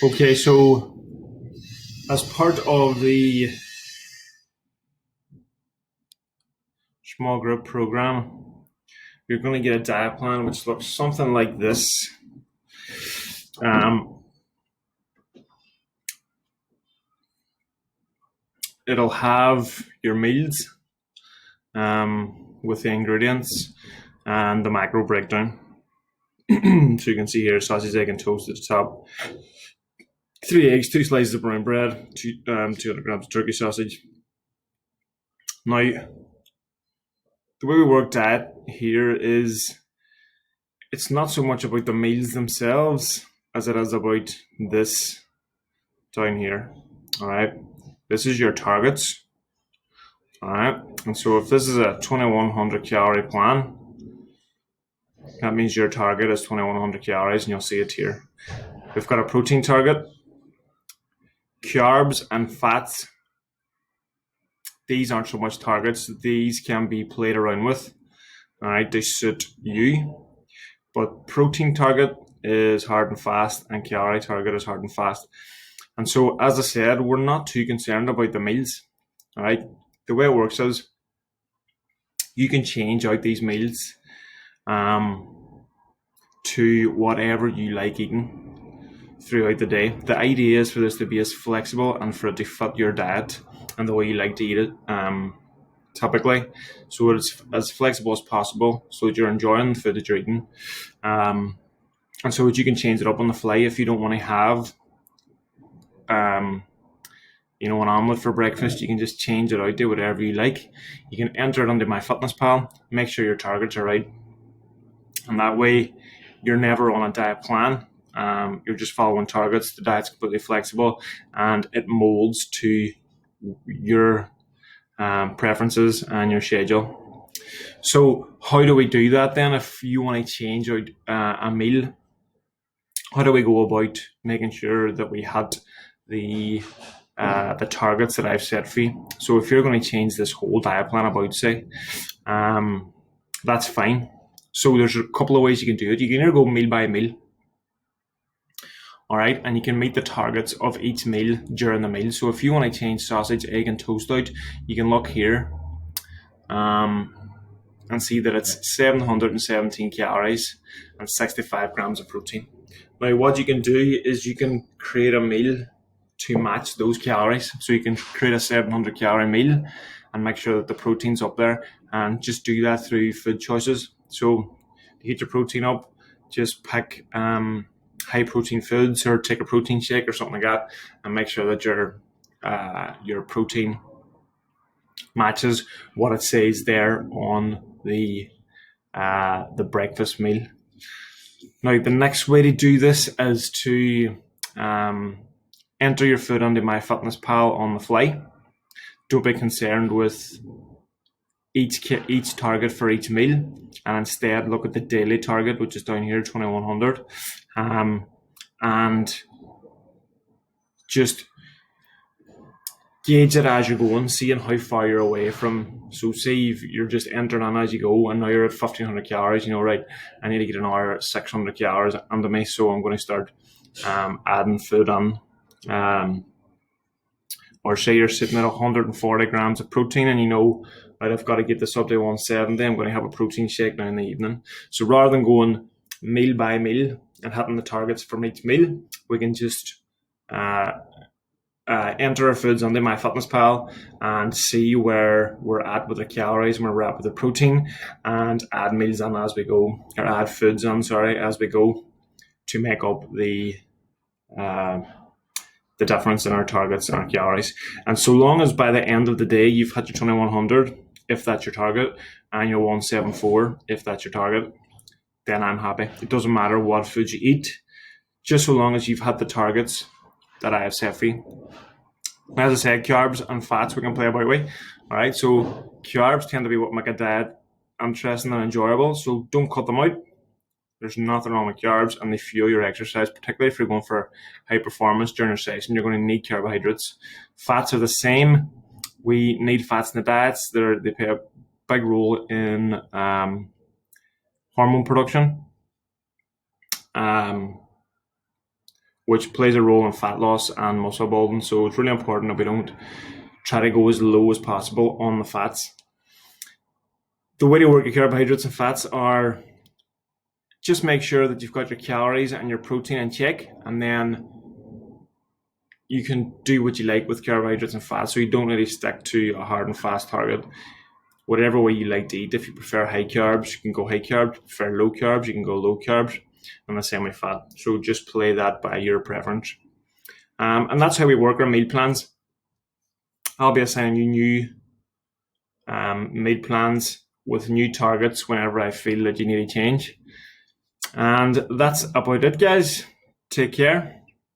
Okay, so as part of the small group program, you're going to get a diet plan which looks something like this. It'll have your meals with the ingredients and the macro breakdown. So you can see here sausage, egg, and toast at the top. 3 eggs, 2 slices of brown bread, 200 grams of turkey sausage. Now, the way we work diet here is it's not so much about the meals themselves as it is about this down here. All right, this is your targets. All right, and so if this is a 2100 calorie plan, that means your target is 2100 calories, and you'll see it here. We've got a protein target, carbs and fats. These aren't so much targets. These can be played around with. All right, they suit you. But protein target is hard and fast, and calorie target is hard and fast. And so, as I said, we're not too concerned about the meals. All right, the way it works is you can change out these meals to whatever you like eating throughout the day. The idea is for this to be as flexible and for it to fit your diet and the way you like to eat it. Typically, so it's as flexible as possible so that you're enjoying the food that you're eating, and so that you can change it up on the fly. If you don't want to have an omelette for breakfast, you can just change it out to whatever you like. You can enter it onto MyFitnessPal, make sure your targets are right, and that way you're never on a diet plan. You're just following targets. The diet's completely flexible and it molds to your preferences and your schedule. So how do we do that then? If you want to change out a meal, how do we go about making sure that we had the targets that I've set for you? So if you're going to change this whole diet plan about, say, that's fine. So there's a couple of ways you can do it. You can either go meal by meal, all right, and you can meet the targets of each meal during the meal. So if you want to change sausage, egg, and toast out, you can look here and see that it's 717 calories and 65 grams of protein. Now, what you can do is you can create a meal to match those calories. So you can create a 700 calorie meal and make sure that the protein's up there, and just do that through food choices. So to heat your protein up, just pick high protein foods or take a protein shake or something like that, and make sure that your protein matches what it says there on the breakfast meal. Now, the next way to do this is to enter your food onto MyFitnessPal on the fly. Don't be concerned with each target for each meal, and instead look at the daily target, which is down here, 2100, and just gauge it as you're going, seeing how far you're away from. So say you're just entering on as you go, and now you're at 1500 calories, right, I need to get an hour at 600 calories under me, so I'm going to start adding food on. Or say you're sitting at 140 grams of protein, and right, I've got to get this up to 170. I'm going to have a protein shake now in the evening. So rather than going meal by meal and having the targets from each meal, we can just enter our foods onto MyFitnessPal and see where we're at with the calories and where we're at with the protein, and add meals on as we go, or add foods on, as we go, to make up the difference in our targets and our calories. And so long as by the end of the day you've hit your 2100, if that's your target, and your 174, if that's your target, then I'm happy. It doesn't matter what foods you eat, just so long as you've had the targets that I have set for you. As I said, carbs and fats we can play about with. All right, so carbs tend to be what make a diet interesting and enjoyable, so don't cut them out. There's nothing wrong with carbs, and they fuel your exercise, particularly if you're going for high performance during your session. You're going to need carbohydrates. Fats are the same. We need fats in the diets. They play a big role in hormone production. which plays a role in fat loss and muscle building. So it's really important that we don't try to go as low as possible on the fats. The way to work your carbohydrates and fats are just make sure that you've got your calories and your protein in check, and then you can do what you like with carbohydrates and fats. So you don't really stick to a hard and fast target. Whatever way you like to eat. If you prefer high carbs, you can go high carbs. If you prefer low carbs, you can go low carbs. And the same with fat. So just play that by your preference. And that's how we work our meal plans. I'll be assigning you new meal plans with new targets whenever I feel that you need a change. And that's about it, guys. Take care.